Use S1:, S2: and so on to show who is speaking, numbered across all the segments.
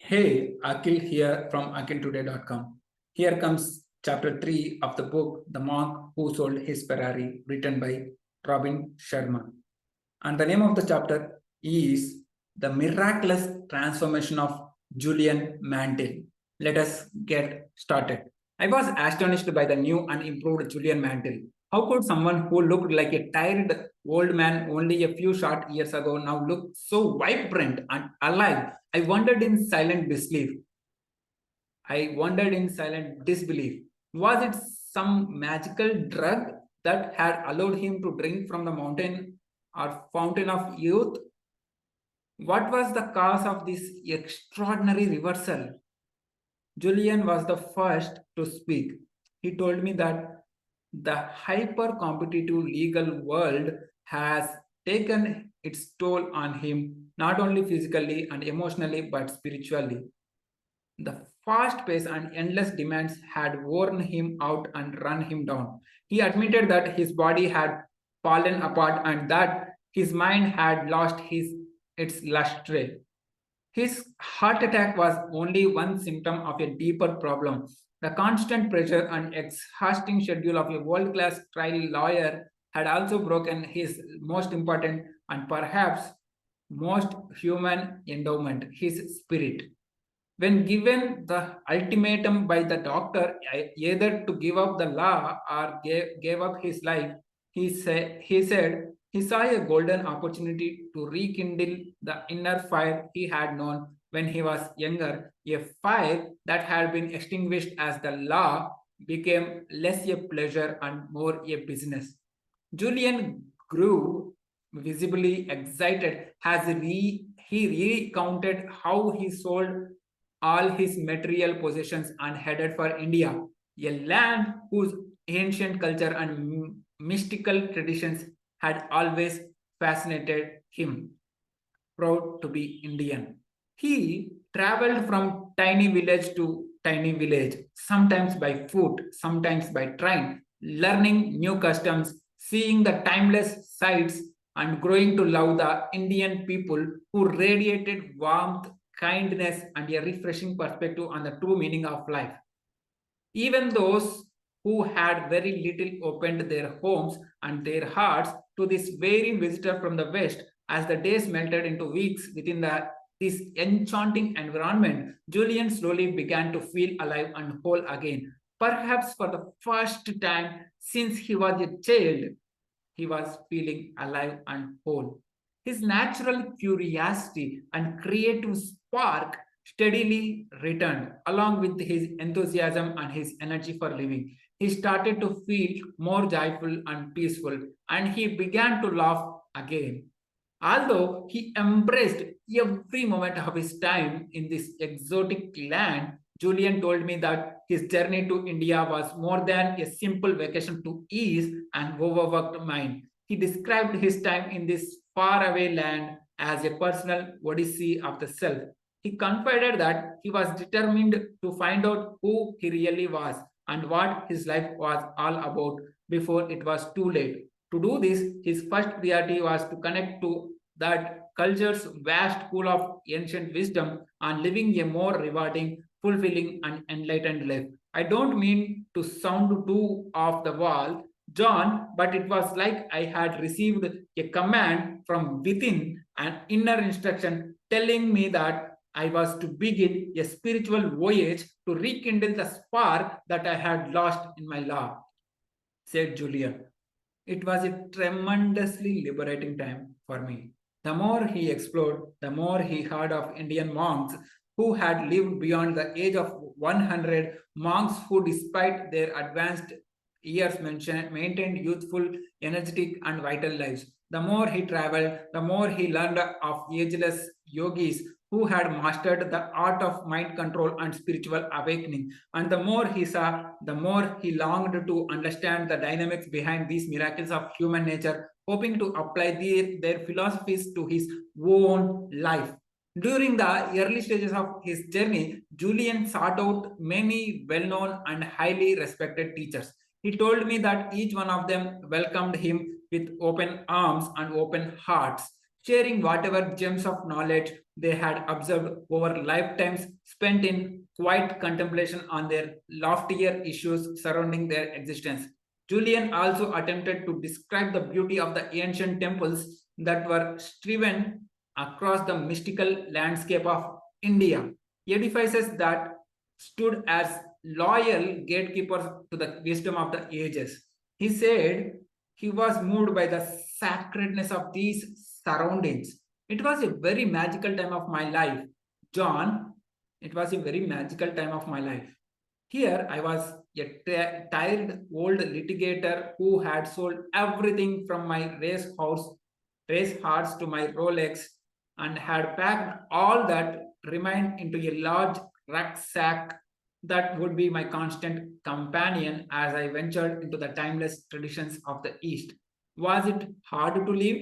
S1: Hey, Akhil here from akhiltoday.com. Here comes chapter 3 of the book The Monk Who Sold His Ferrari, written by Robin Sharma. And the name of the chapter is The Miraculous Transformation of Julian Mantle. Let us get started. I was astonished by the new and improved Julian Mantle. How could someone who looked like a tired old man only a few short years ago now look so vibrant and alive? I wondered in silent disbelief. Was it some magical drug that had allowed him to drink from the mountain or fountain of youth? What was the cause of this extraordinary reversal? Julian was the first to speak. He told me that the hyper competitive legal world has taken its toll on him, not only physically and emotionally, but spiritually. The fast pace and endless demands had worn him out and run him down. He admitted that his body had fallen apart and that his mind had lost its luster. His heart attack was only one symptom of a deeper problem. The constant pressure and exhausting schedule of a world class trial lawyer had also broken his most important and perhaps most human endowment, his spirit. When given the ultimatum by the doctor either to give up the law or gave up his life, he said he saw a golden opportunity to rekindle the inner fire he had known when he was younger, a fire that had been extinguished as the law became less a pleasure and more a business. Julian grew visibly excited as he recounted how he sold all his material possessions and headed for India, a land whose ancient culture and mystical traditions had always fascinated him. Proud to be Indian. He traveled from tiny village to tiny village, sometimes by foot, sometimes by train, learning new customs, seeing the timeless sights, and growing to love the Indian people who radiated warmth, kindness, and a refreshing perspective on the true meaning of life. Even those who had very little opened their homes and their hearts to this very visitor from the West. As the days melted into weeks within this enchanting environment, Julian slowly began to feel alive and whole again. Perhaps for the first time since he was a child, he was feeling alive and whole. His natural curiosity and creative spark steadily returned, along with his enthusiasm and his energy for living. He started to feel more joyful and peaceful, and he began to laugh again. Although he embraced every moment of his time in this exotic land, Julian told me that his journey to India was more than a simple vacation to ease an overworked mind. He described his time in this faraway land as a personal odyssey of the self. He confided that he was determined to find out who he really was and what his life was all about before it was too late. To do this, his first priority was to connect to that culture's vast pool of ancient wisdom and living a more rewarding, fulfilling, and enlightened life. I don't mean to sound too off the wall, John, but it was like I had received a command from within, an inner instruction telling me that I was to begin a spiritual voyage to rekindle the spark that I had lost in my life, said Julian. It was a tremendously liberating time for me. The more he explored, the more he heard of Indian monks who had lived beyond the age of 100, monks who, despite their advanced years, maintained youthful, energetic, and vital lives. The more he traveled, the more he learned of ageless yogis who had mastered the art of mind control and spiritual awakening. And the more he saw, the more he longed to understand the dynamics behind these miracles of human nature, hoping to apply their philosophies to his own life. During the early stages of his journey, Julian sought out many well known and highly respected teachers. He told me that each one of them welcomed him with open arms and open hearts, sharing whatever gems of knowledge they had observed over lifetimes spent in quiet contemplation on their loftier issues surrounding their existence. Julian also attempted to describe the beauty of the ancient temples that were striven across the mystical landscape of India, edifices that stood as loyal gatekeepers to the wisdom of the ages. He said he was moved by the sacredness of these surroundings. It was a very magical time of my life. John, it was a very magical time of my life. Here I was a tired old litigator who had sold everything from my race horse to my Rolex and had packed all that remained into a large rucksack that would be my constant companion as I ventured into the timeless traditions of the East. Was it hard to live?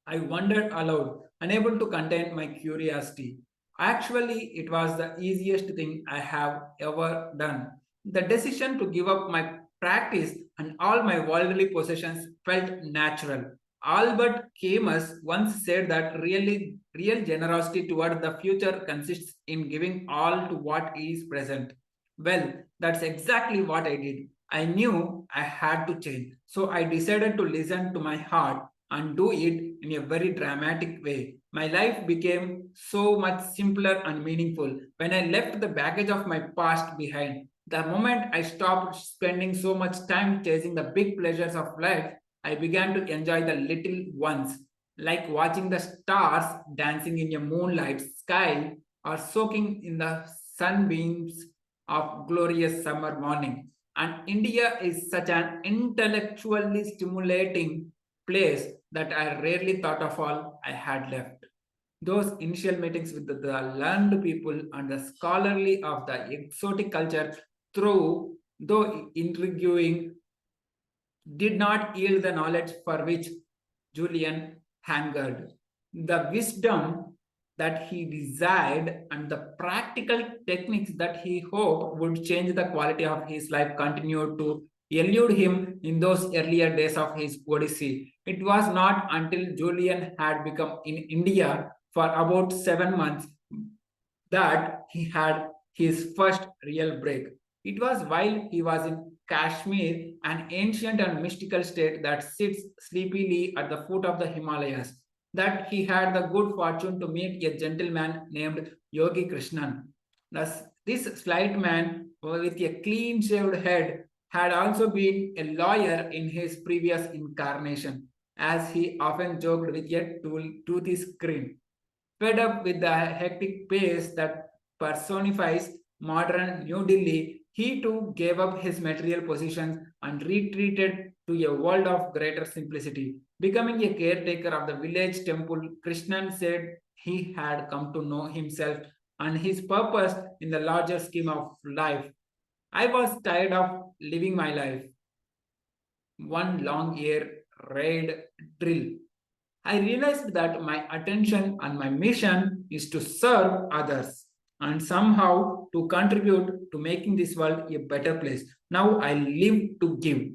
S1: I wondered aloud, unable to contain my curiosity. Actually, it was the easiest thing I have ever done. The decision to give up my practice and all my worldly possessions felt natural. Albert Camus once said that real generosity toward the future consists in giving all to what is present. Well, that's exactly what I did. I knew I had to change, so I decided to listen to my heart and do it in a very dramatic way. My life became so much simpler and meaningful when I left the baggage of my past behind. The moment I stopped spending so much time chasing the big pleasures of life, I began to enjoy the little ones, like watching the stars dancing in a moonlight sky or soaking in the sunbeams of glorious summer morning. And India is such an intellectually stimulating place that I rarely thought of all I had left. Those initial meetings with the learned people and the scholarly of the exotic culture through though intriguing did not yield the knowledge for which Julian hungered. The wisdom that he desired and the practical techniques that he hoped would change the quality of his life continued to elude him in those earlier days of his odyssey. It was not until Julian had become in India for about 7 months that he had his first real break. It was while he was in Kashmir, an ancient and mystical state that sits sleepily at the foot of the Himalayas, that he had the good fortune to meet a gentleman named Yogi Krishnan. Thus, this slight man with a clean shaved head had also been a lawyer in his previous incarnation, as he often joked with a toothy grin. Fed up with the hectic pace that personifies modern New Delhi, he too gave up his material possessions and retreated to a world of greater simplicity. Becoming a caretaker of the village temple, Krishnan said he had come to know himself and his purpose in the larger scheme of life. I was tired of living my life, one long year raid drill. I realized that my attention and my mission is to serve others and somehow to contribute to making this world a better place. Now I live to give.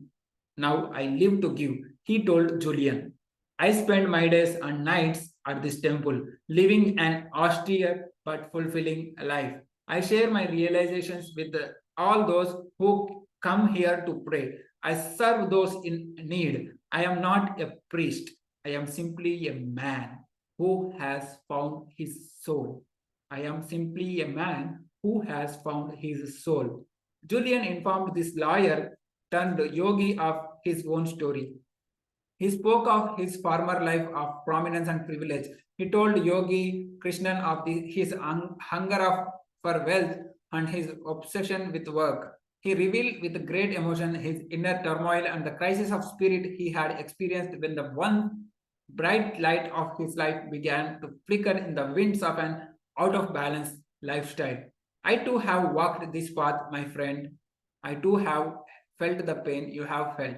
S1: Now I live to give, he told Julian. I spend my days and nights at this temple, living an austere but fulfilling life. I share my realizations with all those who come here to pray. I serve those in need. I am not a priest. I am simply a man who has found his soul. I am simply a man who has found his soul. Julian informed this lawyer turned yogi of his own story. He spoke of his former life of prominence and privilege. He told Yogi Krishnan of his hunger for wealth and his obsession with work. He revealed with great emotion his inner turmoil and the crisis of spirit he had experienced when the one bright light of his life began to flicker in the winds of an out of balance lifestyle. I too have walked this path, my friend. I too have felt the pain you have felt.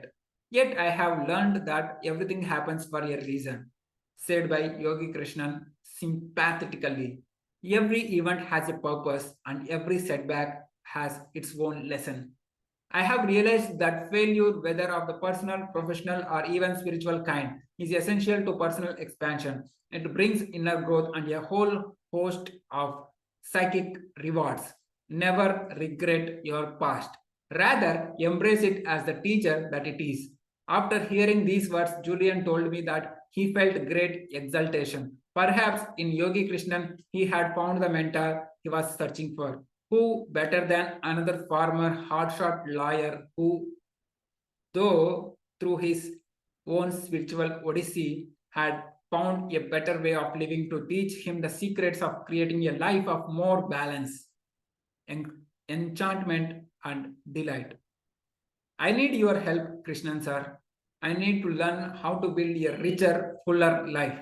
S1: Yet I have learned that everything happens for a reason, said by Yogi Krishnan sympathetically. Every event has a purpose and every setback has its own lesson. I have realized that failure, whether of the personal, professional, or even spiritual kind, is essential to personal expansion. It brings inner growth and a whole host of psychic rewards. Never regret your past. Rather, embrace it as the teacher that it is. After hearing these words, Julian told me that he felt great exultation. Perhaps in Yogi Krishnan, he had found the mentor he was searching for. Who better than another farmer, hotshot lawyer who, though through his own spiritual odyssey, had found a better way of living to teach him the secrets of creating a life of more balance, enchantment, and delight. I need your help, Krishnan sir. I need to learn how to build a richer, fuller life.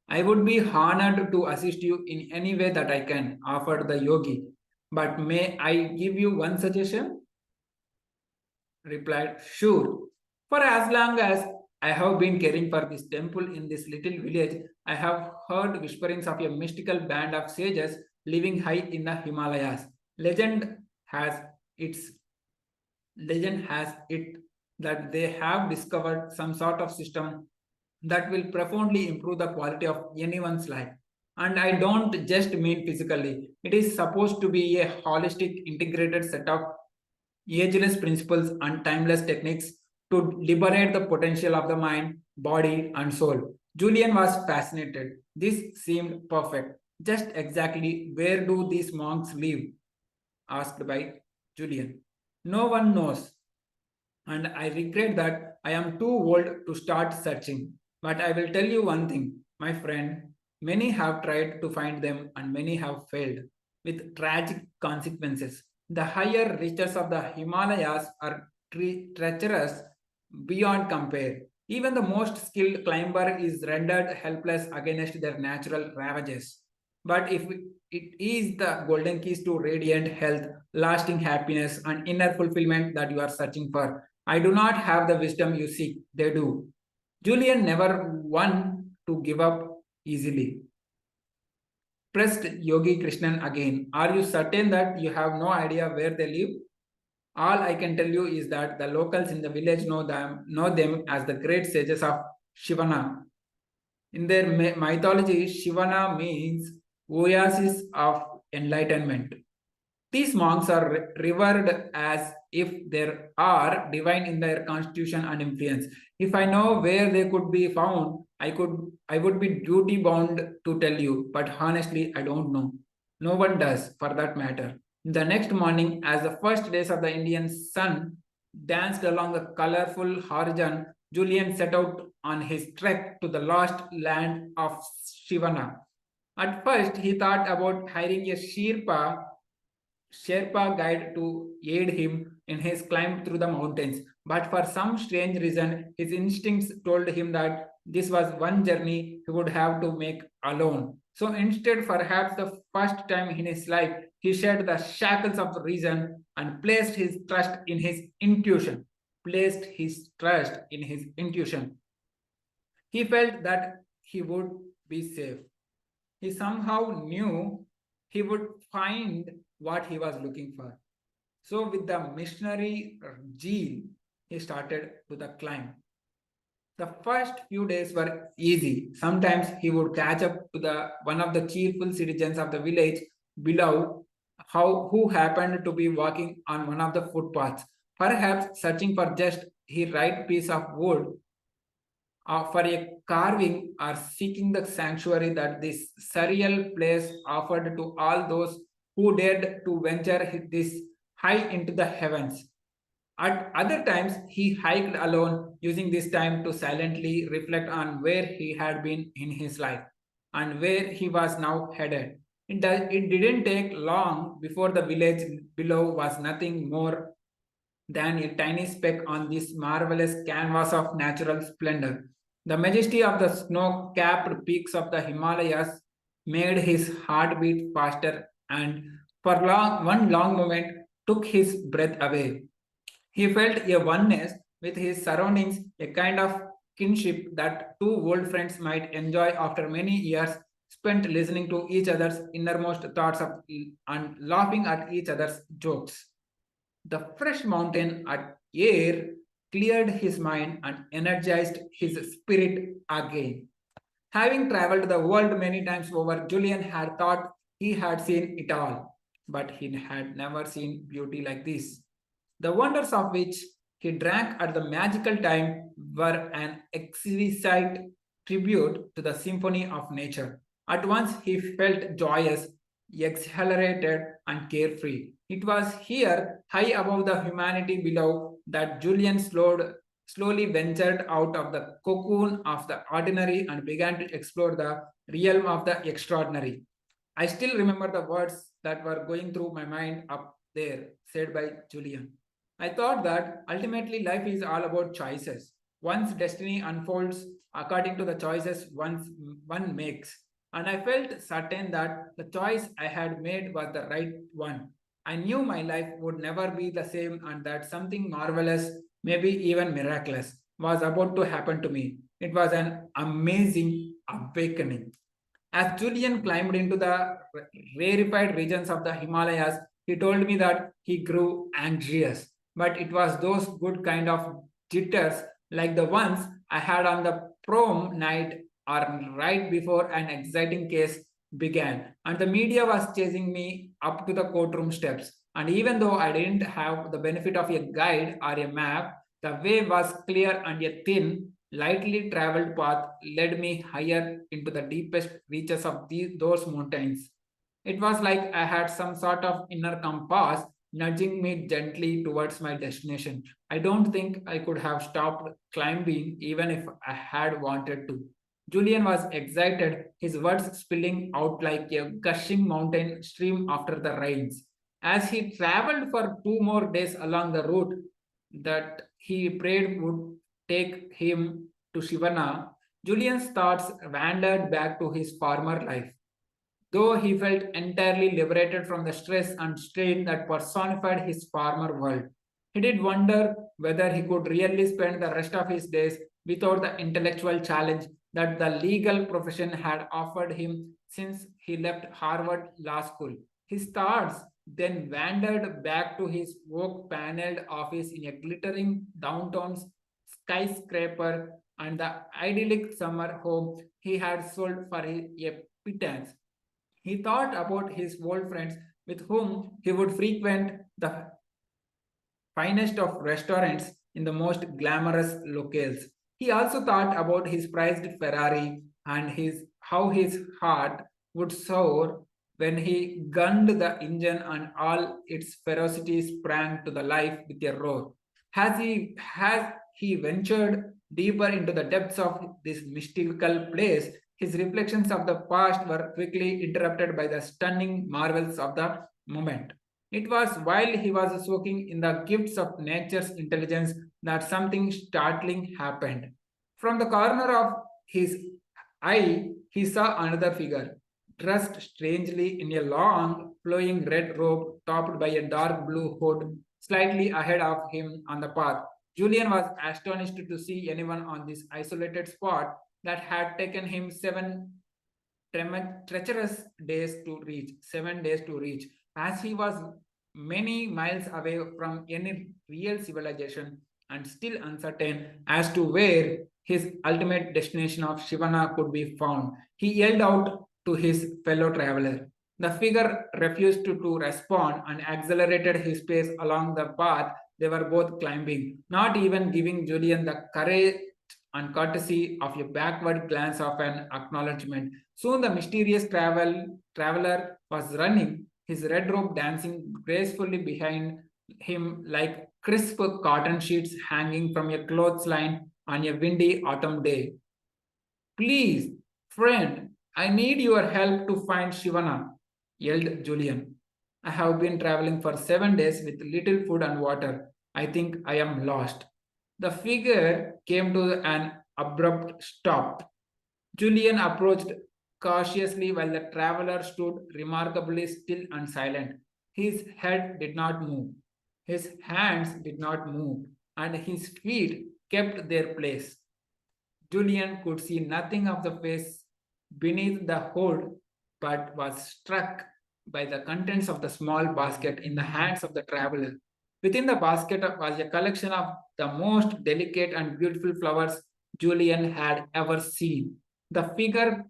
S1: I would be honored to assist you in any way that I can, offered the yogi. But may I give you one suggestion? Replied, sure. For as long as I have been caring for this temple in this little village, I have heard whisperings of a mystical band of sages living high in the Himalayas. Legend has its Legend has it that they have discovered some sort of system that will profoundly improve the quality of anyone's life. And I don't just mean physically, it is supposed to be a holistic, integrated set of ageless principles and timeless techniques to liberate the potential of the mind, body, and soul. Julian was fascinated. This seemed perfect. Just exactly where do these monks live? Asked by Julian. No one knows, and I regret that I am too old to start searching. But I will tell you one thing, my friend. Many have tried to find them and many have failed with tragic consequences. The higher reaches of the Himalayas are treacherous beyond compare. Even the most skilled climber is rendered helpless against their natural ravages. But if it is the golden keys to radiant health, lasting happiness, and inner fulfillment that you are searching for, I do not have the wisdom you seek, they do. Julian never one to give up easily. Pressed Yogi Krishnan again. Are you certain that you have no idea where they live? All I can tell you is that the locals in the village know them as the great sages of Shivana. In their mythology, Shivana means oasis of enlightenment. These monks are revered as if there are divine in their constitution and influence. If I know where they could be found, I would be duty bound to tell you, but honestly I don't know. No one does for that matter. The next morning, as the first rays of the Indian sun danced along the colorful horizon, Julian set out on his trek to the lost land of Shivana. At first, he thought about hiring a Sherpa guide to aid him in his climb through the mountains. But for some strange reason, his instincts told him that this was one journey he would have to make alone. So instead, perhaps the first time in his life, he shed the shackles of reason and placed his trust in his intuition. Placed his trust in his intuition. He felt that he would be safe. He somehow knew he would find what he was looking for. So, with the missionary zeal, he started to the climb. The first few days were easy. Sometimes he would catch up to the one of the cheerful citizens of the village below, who happened to be walking on one of the footpaths, perhaps searching for just the right piece of wood for a carving or seeking the sanctuary that this surreal place offered to all those who dared to venture this high into the heavens. At other times, he hiked alone, using this time to silently reflect on where he had been in his life and where he was now headed. It didn't take long before the village below was nothing more than a tiny speck on this marvelous canvas of natural splendor. The majesty of the snow capped peaks of the Himalayas made his heart beat faster and, for one long moment, took his breath away. He felt a oneness with his surroundings, a kind of kinship that two old friends might enjoy after many years spent listening to each other's innermost thoughts and laughing at each other's jokes. The fresh mountain air cleared his mind and energized his spirit again. Having traveled the world many times over, Julian had thought he had seen it all, but he had never seen beauty like this. The wonders of which he drank at the magical time were an exquisite tribute to the symphony of nature. At once he felt joyous, exhilarated, and carefree. It was here, high above the humanity below, that Julian slowly ventured out of the cocoon of the ordinary and began to explore the realm of the extraordinary. I still remember the words that were going through my mind up there, said by Julian. I thought that ultimately life is all about choices. One's destiny unfolds according to the choices one makes. And I felt certain that the choice I had made was the right one. I knew my life would never be the same and that something marvelous, maybe even miraculous, was about to happen to me. It was an amazing awakening. As Julian climbed into the rarefied regions of the Himalayas, he told me that he grew anxious. But it was those good kind of jitters like the ones I had on the prom night or right before an exciting case began. And the media was chasing me up to the courtroom steps. And even though I didn't have the benefit of a guide or a map, the way was clear and a thin, lightly traveled path led me higher into the deepest reaches of those mountains. It was like I had some sort of inner compass nudging me gently towards my destination. I don't think I could have stopped climbing even if I had wanted to. Julian was excited, his words spilling out like a gushing mountain stream after the rains. As he traveled for 2 more days along the route that he prayed would take him to Shivana, Julian's thoughts wandered back to his former life. Though he felt entirely liberated from the stress and strain that personified his former world, he did wonder whether he could really spend the rest of his days without the intellectual challenge that the legal profession had offered him since he left Harvard Law School. His thoughts then wandered back to his oak paneled office in a glittering downtown skyscraper and the idyllic summer home he had sold for a pittance. He thought about his old friends with whom he would frequent the finest of restaurants in the most glamorous locales. He also thought about his prized Ferrari and how his heart would soar when he gunned the engine and all its ferocity sprang to the life with a roar. Has he ventured deeper into the depths of this mystical place, his reflections of the past were quickly interrupted by the stunning marvels of the moment. It was while he was soaking in the gifts of nature's intelligence that something startling happened. From the corner of his eye, he saw another figure, dressed strangely in a long, flowing red robe topped by a dark blue hood, slightly ahead of him on the path. Julian was astonished to see anyone on this isolated spot that had taken him treacherous days to reach, 7 days to reach, as he was many miles away from any real civilization and still uncertain as to where his ultimate destination of Shivana could be found. He yelled out to his fellow traveler. The figure refused to respond and accelerated his pace along the path they were both climbing, not even giving Julian the courage and courtesy of a backward glance of an acknowledgement. Soon the mysterious traveler was running, his red robe dancing gracefully behind him like crisp cotton sheets hanging from a clothesline on a windy autumn day. Please, friend, I need your help to find Shivana, yelled Julian. I have been traveling for 7 days with little food and water. I think I am lost. The figure came to an abrupt stop. Julian approached cautiously while the traveler stood remarkably still and silent. His head did not move, his hands did not move, and his feet kept their place. Julian could see nothing of the face beneath the hood, but was struck by the contents of the small basket in the hands of the traveler. Within the basket was a collection of the most delicate and beautiful flowers Julian had ever seen. The figure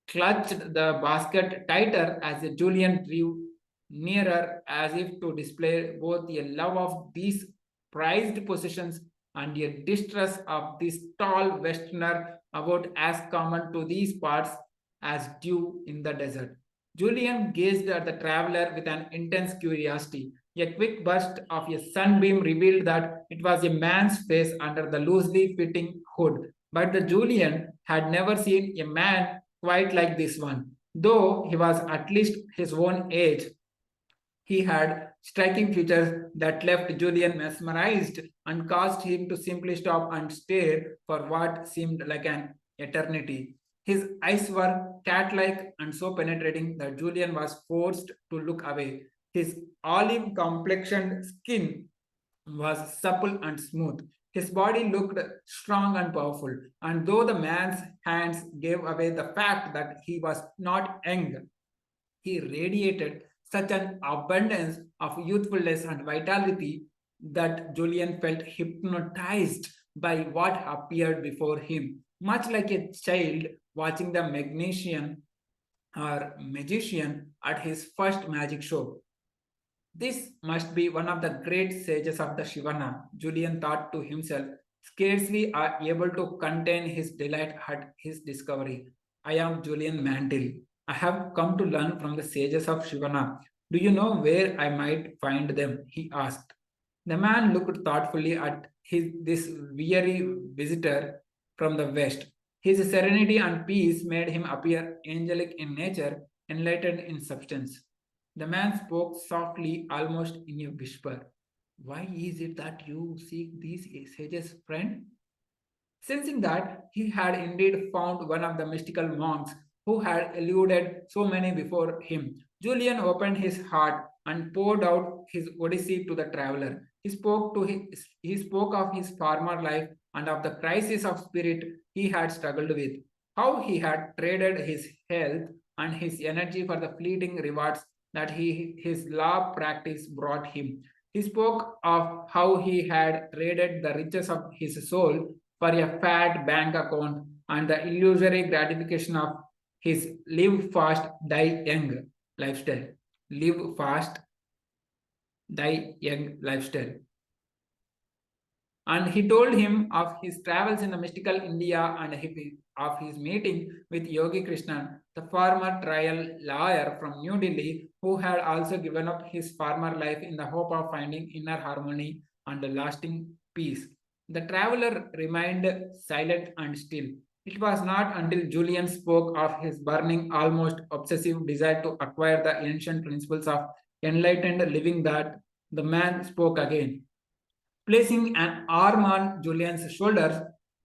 S1: clutched the basket tighter as Julian drew nearer, as if to display both a love of these prized possessions and a distrust of this tall westerner, about as common to these parts as dew in the desert. Julian gazed at the traveler with an intense curiosity. A quick burst of a sunbeam revealed that it was a man's face under the loosely fitting hood. But the Julian had never seen a man quite like this one. Though he was at least his own age, he had striking features that left Julian mesmerized and caused him to simply stop and stare for what seemed like an eternity. His eyes were cat like and so penetrating that Julian was forced to look away. His olive complexioned skin was supple and smooth. His body looked strong and powerful, and though the man's hands gave away the fact that he was not young, he radiated such an abundance of youthfulness and vitality that Julian felt hypnotized by what appeared before him, much like a child watching the magician at his first magic show. This must be one of the great sages of the Shivana, Julian thought to himself, scarcely able to contain his delight at his discovery. I am Julian Mantle. I have come to learn from the sages of Shivana. Do you know where I might find them? He asked. The man looked thoughtfully at this weary visitor from the west. His serenity and peace made him appear angelic in nature, enlightened in substance. The man spoke softly, almost in a whisper. Why is it that you seek these sages, friend? Sensing that he had indeed found one of the mystical monks who had eluded so many before him, Julian opened his heart and poured out his odyssey to the traveler. He spoke of his former life and of the crisis of spirit he had struggled with, how he had traded his health and his energy for the fleeting rewards that his law practice brought him. He spoke of how he had traded the riches of his soul for a fat bank account and the illusory gratification of his live fast, die young lifestyle. Live fast, die young lifestyle. And he told him of his travels in the mystical India and of his meeting with Yogi Krishnan, the former trial lawyer from New Delhi, who had also given up his former life in the hope of finding inner harmony and lasting peace. The traveler remained silent and still. It was not until Julian spoke of his burning, almost obsessive desire to acquire the ancient principles of enlightened living that the man spoke again. Placing an arm on Julian's shoulders,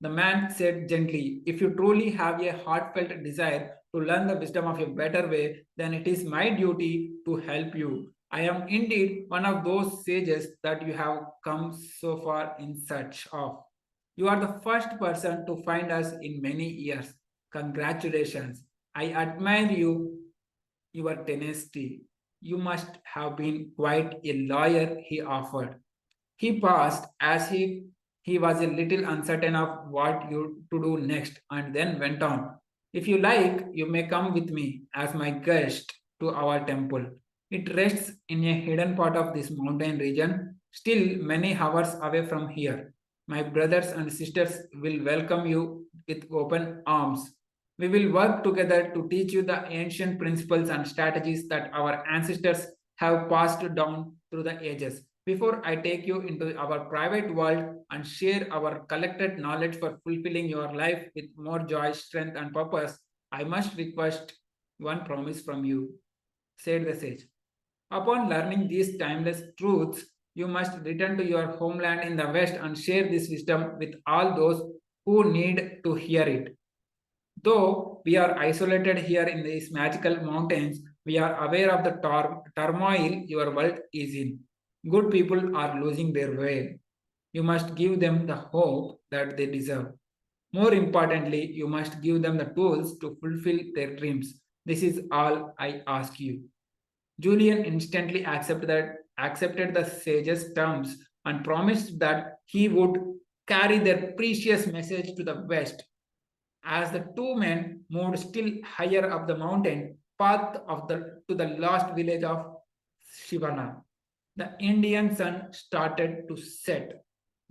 S1: the man said gently, if you truly have a heartfelt desire to learn the wisdom of a better way, then it is my duty to help you. I am indeed one of those sages that you have come so far in search of. You are the first person to find us in many years. Congratulations. I admire your tenacity. You must have been quite a lawyer, he offered. He paused as if he was a little uncertain of what to do next and then went on. If you like, you may come with me as my guest to our temple. It rests in a hidden part of this mountain region, still many hours away from here. My brothers and sisters will welcome you with open arms. We will work together to teach you the ancient principles and strategies that our ancestors have passed down through the ages. Before I take you into our private world and share our collected knowledge for fulfilling your life with more joy, strength, and purpose, I must request one promise from you, said the sage. Upon learning these timeless truths, you must return to your homeland in the West and share this wisdom with all those who need to hear it. Though we are isolated here in these magical mountains, we are aware of the turmoil your world is in. Good people are losing their way. You must give them the hope that they deserve. More importantly, you must give them the tools to fulfill their dreams. This is all I ask you. Julian instantly accepted accepted the sage's terms and promised that he would carry their precious message to the west. As the two men moved still higher up the mountain path to the last village of Shivana, the Indian sun started to set,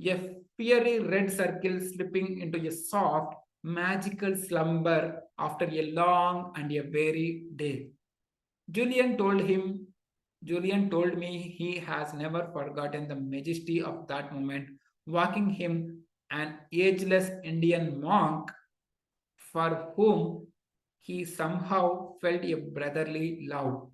S1: a fiery red circle slipping into a soft, magical slumber after a long and a weary day. Julian told him, Julian told me he has never forgotten the majesty of that moment, walking him, an ageless Indian monk for whom he somehow felt a brotherly love,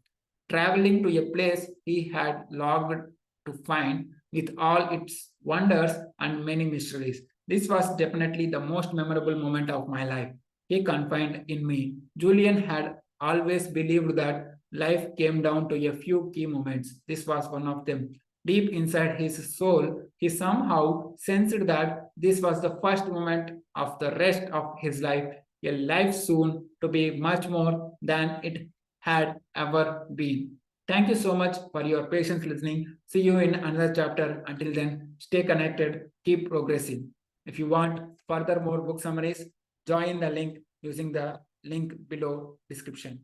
S1: traveling to a place he had longed to find with all its wonders and many mysteries. This was definitely the most memorable moment of my life. He confided in me. Julian had always believed that life came down to a few key moments. This was one of them. Deep inside his soul, he somehow sensed that this was the first moment of the rest of his life, a life soon to be much more than it had ever been. Thank you so much for your patience listening. See you in another chapter. Until then, stay connected, keep progressing. If you want further more book summaries, join the link using the link below description.